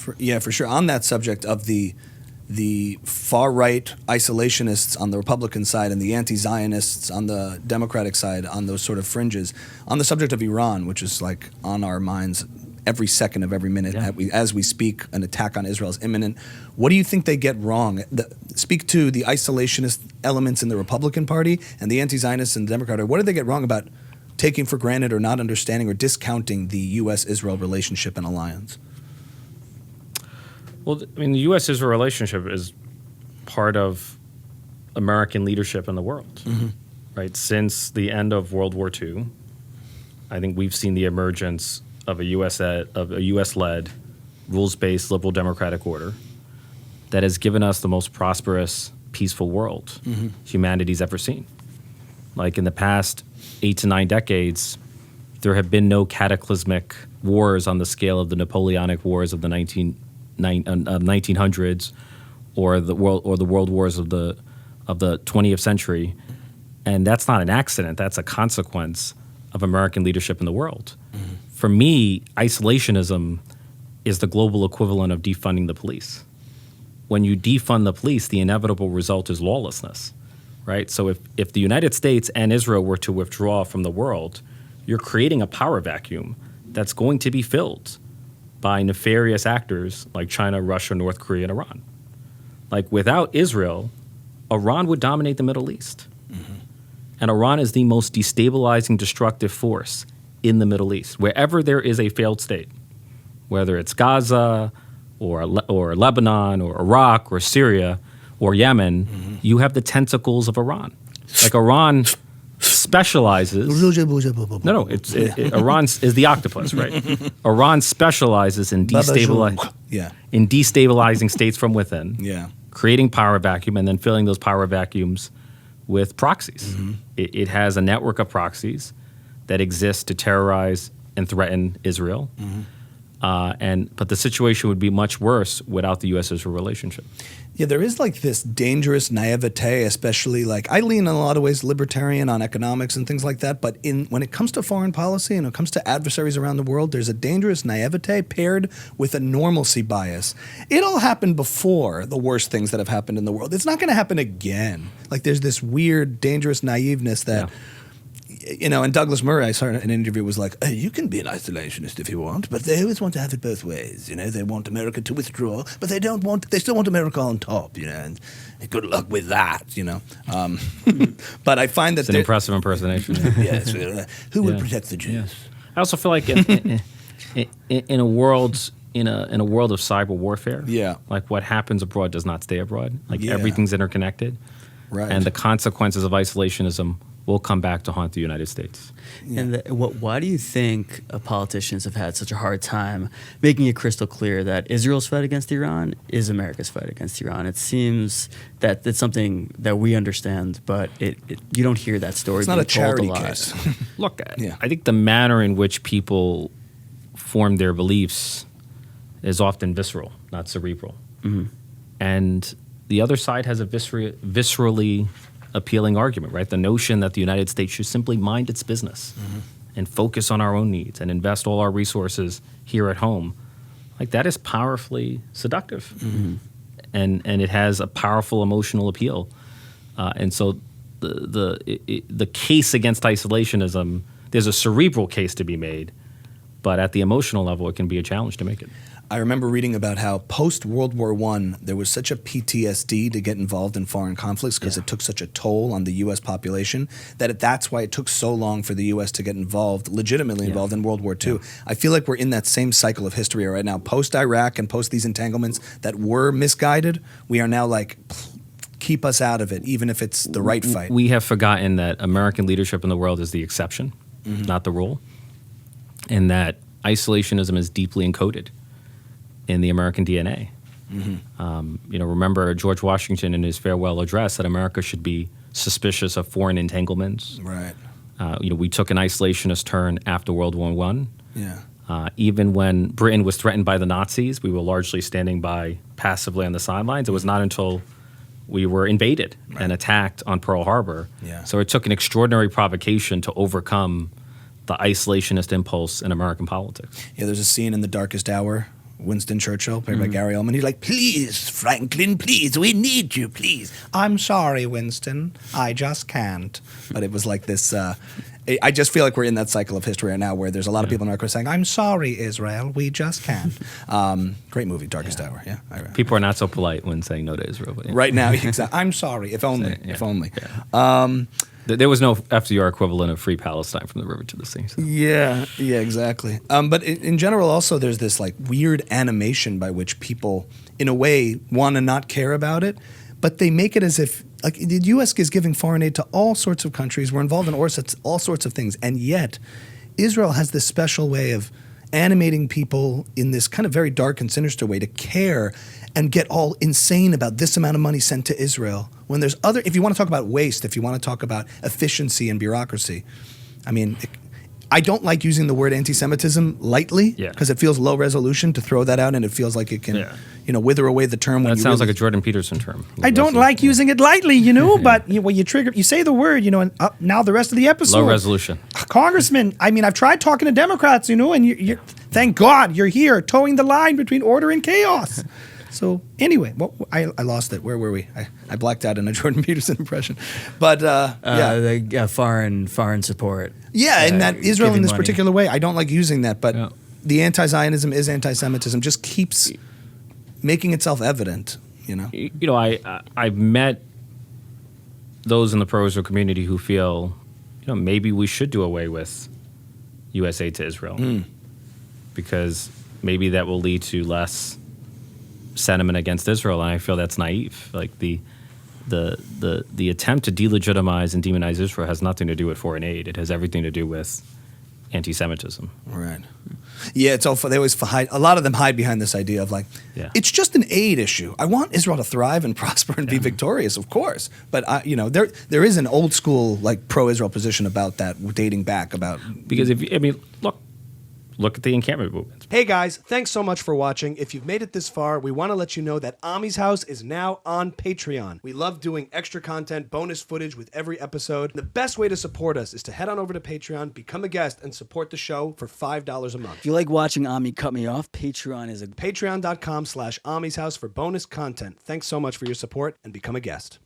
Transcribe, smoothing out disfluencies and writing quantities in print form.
For sure. On that subject of the far-right isolationists on the Republican side and the anti-Zionists on the Democratic side on those sort of fringes, on the subject of Iran, which is like on our minds every second of every minute as we speak, an attack on Israel is imminent. What do you think they get wrong? Speak to the isolationist elements in the Republican Party and the anti-Zionists in the Democrat Party. What do they get wrong about taking for granted or not understanding or discounting the U.S.-Israel relationship and alliance? Well, I mean, the U.S.-Israel relationship is part of American leadership in the world, right? Since the end of World War II, I think we've seen the emergence of a U.S.-led, rules-based liberal democratic order that has given us the most prosperous, peaceful world humanity's ever seen. Like in the past 8 to 9 decades, there have been no cataclysmic wars on the scale of the Napoleonic Wars of the 1900s, or the world wars of the 20th century, and that's not an accident. That's a consequence of American leadership in the world. For me, isolationism is the global equivalent of defunding the police. When you defund the police, the inevitable result is lawlessness, right? So if the United States and Israel were to withdraw from the world, you're creating a power vacuum that's going to be filled by nefarious actors like China, Russia, North Korea, and Iran. Like without Israel, Iran would dominate the Middle East. And Iran is the most destabilizing, destructive force in the Middle East. Wherever there is a failed state, whether it's Gaza or Lebanon or Iraq or Syria or Yemen, you have the tentacles of Iran. Like Iran specializes. Iran is the octopus, right? Iran specializes in destabilizing states from within, creating power vacuum, and then filling those power vacuums with proxies. It has a network of proxies that exist to terrorize and threaten Israel. But the situation would be much worse without the U.S.-Israel relationship. Yeah, there is like this dangerous naivete, especially like I lean in a lot of ways libertarian on economics and things like that. But when it comes to foreign policy and when it comes to adversaries around the world, there's a dangerous naivete paired with a normalcy bias. It all happened before the worst things that have happened in the world. It's not going to happen again. Like there's this weird, dangerous naiveness that. You know, and Douglas Murray, I saw in an interview, was like, oh, you can be an isolationist if you want, but they always want to have it both ways. You know, they want America to withdraw, but they still want America on top, you know, and good luck with that, you know. But I find that it's an impressive impersonation. Yes. Who would protect the Jews? Yeah. I also feel like in a world of cyber warfare, like what happens abroad does not stay abroad. Like everything's interconnected. Right. And the consequences of isolationism will come back to haunt the United States. And why do you think politicians have had such a hard time making it crystal clear that Israel's fight against Iran is America's fight against Iran? It seems that it's something that we understand, but you don't hear that story. It's not a charity case. Look, I think the manner in which people form their beliefs is often visceral, not cerebral. And the other side has a viscerally appealing argument, right? The notion that the United States should simply mind its business and focus on our own needs and invest all our resources here at home. Like that is powerfully seductive. And it has a powerful emotional appeal. And so the case against isolationism, there's a cerebral case to be made, but at the emotional level, it can be a challenge to make it. I remember reading about how post-World War I, there was such a PTSD to get involved in foreign conflicts because it took such a toll on the U.S. population that's why it took so long for the U.S. to get legitimately involved in World War II. I feel like we're in that same cycle of history right now. Post-Iraq and post these entanglements that were misguided, we are now like, keep us out of it, even if it's the right fight. We have forgotten that American leadership in the world is the exception, not the rule, and that isolationism is deeply encoded in the American DNA. Remember George Washington in his farewell address that America should be suspicious of foreign entanglements. Right. We took an isolationist turn after World War I. Even when Britain was threatened by the Nazis, we were largely standing by passively on the sidelines. It was not until we were invaded and attacked on Pearl Harbor. So it took an extraordinary provocation to overcome the isolationist impulse in American politics. Yeah, there's a scene in The Darkest Hour Winston Churchill, played by Gary Oldman. He's like, please, Franklin, please, we need you, please. I'm sorry, Winston, I just can't. But it was like this, I just feel like we're in that cycle of history right now where there's a lot of people in America saying, I'm sorry, Israel, we just can't. Great movie, Darkest Hour, yeah. People are not so polite when saying no to Israel. But, Right now, exactly. I'm sorry, if only, if only. There was no FDR equivalent of Free Palestine from the river to the sea. So. Yeah, exactly. But in general, also, there's this like weird animation by which people, in a way, want to not care about it, but they make it as if like the U.S. is giving foreign aid to all sorts of countries. We're involved in all sorts of things, and yet Israel has this special way of animating people in this kind of very dark and sinister way to care and get all insane about this amount of money sent to Israel when there's other, if you want to talk about waste, if you want to talk about efficiency and bureaucracy, I mean, I don't like using the word anti-Semitism lightly because it feels low resolution to throw that out and it feels like it can, wither away the term. That sounds like a Jordan Peterson term. I don't like using it lightly, but when you trigger, you say the word, and now the rest of the episode. Low resolution. Congressman, I mean, I've tried talking to Democrats, and you thank God you're here, towing the line between order and chaos. So anyway, I lost it. Where were we? I blacked out in a Jordan Peterson impression, but foreign support. Yeah, and that Israel in this money. particular way, I don't like using that, but the anti-Zionism is anti-Semitism. Just keeps making itself evident. I've met those in the pro-Israel community who feel, maybe we should do away with U.S. aid to Israel because maybe that will lead to less sentiment against Israel, and I feel that's naive. Like the attempt to delegitimize and demonize Israel has nothing to do with foreign aid. It has everything to do with anti-Semitism. Right. Yeah, it's all. They always hide. A lot of them hide behind this idea of like, it's just an aid issue. I want Israel to thrive and prosper and be victorious, of course. But there is an old school like pro-Israel position about that dating back about because look at the encampment movements. Hey guys, thanks so much for watching. If you've made it this far, we want to let you know that Ami's House is now on Patreon. We love doing extra content, bonus footage with every episode. The best way to support us is to head on over to Patreon, become a guest, and support the show for $5 a month. If you like watching Ami cut me off, Patreon is Patreon.com/Ami's House for bonus content. Thanks so much for your support and become a guest.